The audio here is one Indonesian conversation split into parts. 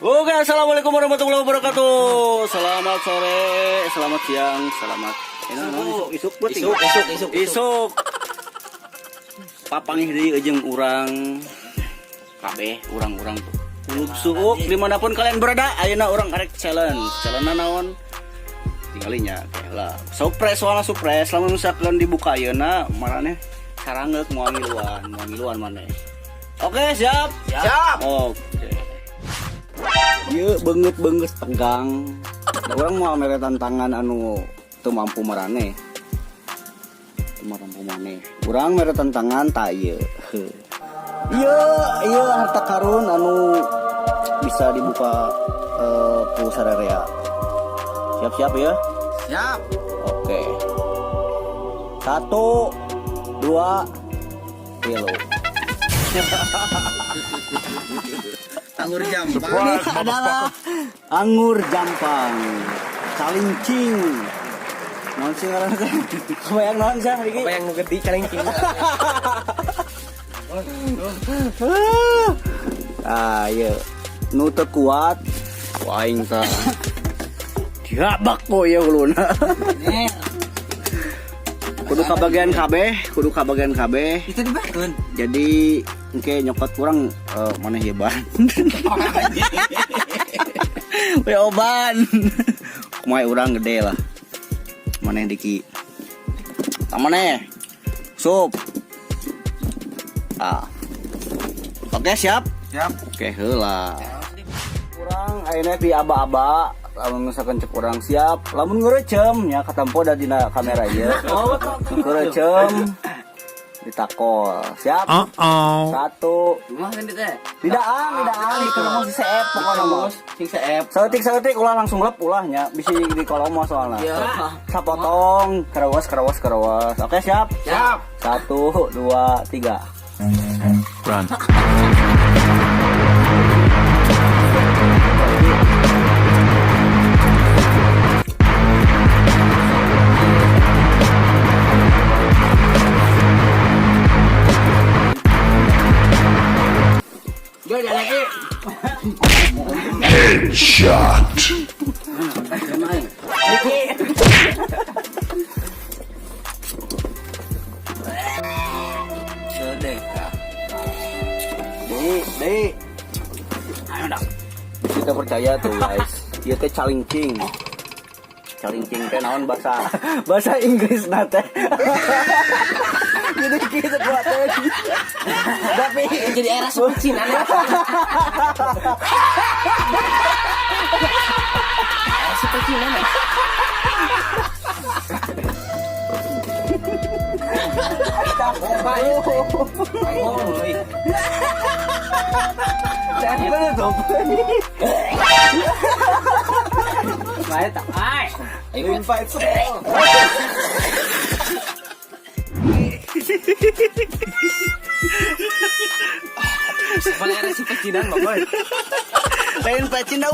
Oke, assalamualaikum warahmatullahi wabarakatuh. Selamat sore, selamat siang, selamat isuk. Papangih di ujung urang kabeh urang-urang tuh. Kulub suuk dimanapun kalian berada, ayeuna urang arek challenge. Challenge naon? Tinggalinya lah. Surprise soalnya surprise, lamun misalkan dibuka ayeuna marane sarangeuk moal ngiluan maneh. Oke, siap? Siap. Oke. Ieu beungeut tegang. Da urang moal mere tantangan anu teu mampu marane. Mampu maneh. Urang mere tantangan ta ieu. Ieu harta karun anu bisa dibuka ku sararea. Siap-siap ya? Siap. Oke. 1 2 kilo. Anggur jampang. Ini adalah anggur jampang. Calincing. Naon sih ngaranna teh? Kebayang naon sih Riki? Apa yang nu gede calincing? Ieu. Nu teu kuat, aing tah. Diabak po ya uluna. Kudu kabagian kabeh. Itu dibakeun. Jadi engke nyokot kurang maneh hebat. We oban. Kumaha urang gede lah. Maneh diki. Maneh. Sup. Oke, siap? Siap. Oke, heula. Kurang ayeuna di aba-aba. Lamun misalkan cek urang siap, lamun ngeureum nya katampo da dina kamera ieu. Ngeureum ditakol. Siap? 1. Rumah kan teh. Tidak di kolom si seep pokona mah. Sing seep. Saeutik ulah langsung lep ulahnya bisi di kolom soalna. Iya. Sapotong karawas. Oke, siap? Siap. 1 2 3. Run. Headshot. Dei. Ayo dah. Kita percaya tuh guys. Ieu teh calincing. Calincing teh naon bahasa Inggris na teh. Jadi kita buat teh. Tapi Jadi era suci nana. Era suci nana. lain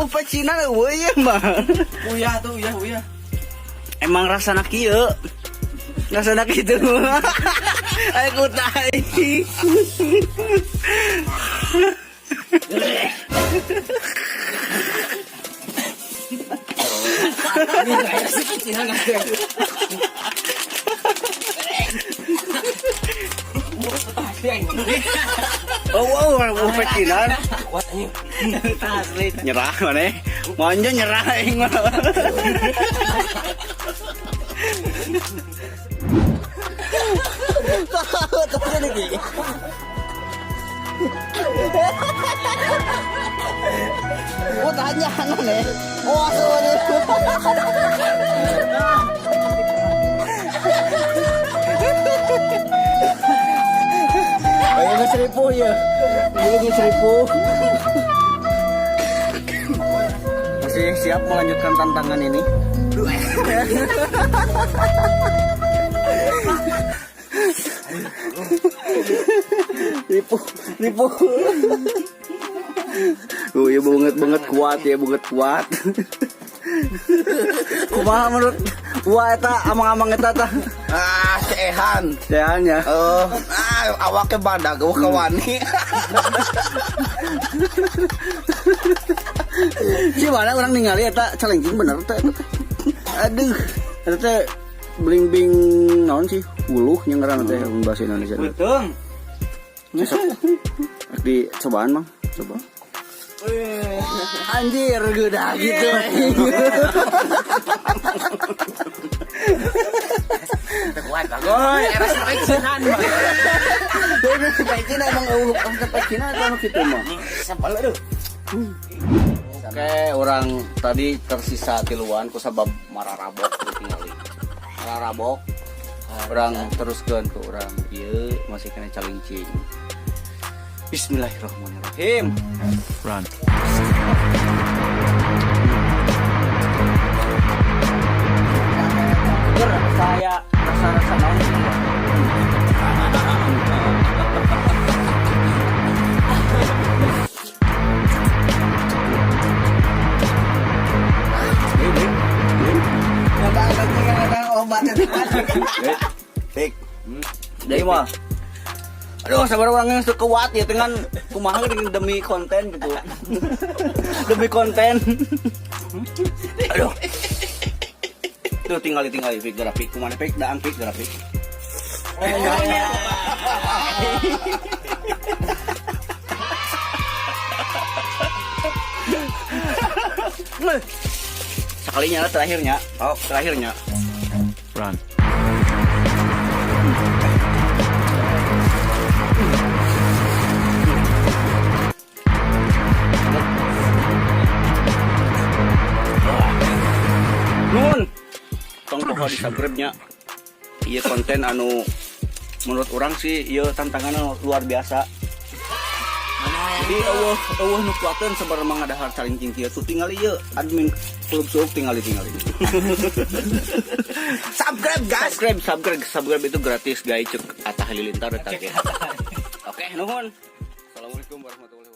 pecinan eueuh mah. Uyah tuh, uyah. Emang rasana kieu. Rasana kitu. Ayo kutai. Ini era suci nana. Oh, pecinan. Kuat anjing. Asli nyerah maneh. Manja nyerah aing mah. Oh, tanya nih. Oh, ayo geus ribu ya. Ieu geus ribu. Masih siap melanjutkan tantangan ini? Ribu. Ya banget kuat. Kumaha menurut Wah eta amang-amang eta tah. Sehan. Sehannya. Awaknya badag, awak wani. Si mana orang ningali eta calengking bener teh. Aduh, eta teh bling-bling naon sih? Uluh yang ngaranna teh bahasa Indonesia. Betung. Di cobaan Mang, coba. Anjir, udah gitu. Kuat bagoy, era sampai sinan. Sampai Cina emang sampai Cina atau gitu mah. Sampal aduh. Oke, orang tadi tersisa tiluan ku sabab mararabok tinggali. Mararabok. Orang teruskeun ke orang ieu masih kena calincing. Bismillahirrahmanirrahim. Run. Saya rasa-rasa naon gitu. Pik. Jadi mah. Aduh, sabar orang yang kuat ya dengan kumaha dengan demi konten gitu. Demi konten. Aduh. Tuh tinggali Pik grafik. Kumana Pik daang Pik grafik. Sekalinya terakhirnya. Oh, terakhirnya. Run. Nun, tong poho di subscribe-nya. Iya konten anu menurut orang sih iya tantangannya luar biasa. Jadi eueuh nu kuateun sabar mangga dahar calincing kieu tuh tinggal ieu admin klub suuk tinggal. Subscribe itu gratis guys, cek Atta Halilintar eta ge. Oke, nuhun. Assalamualaikum warahmatullahi wabarakatuh.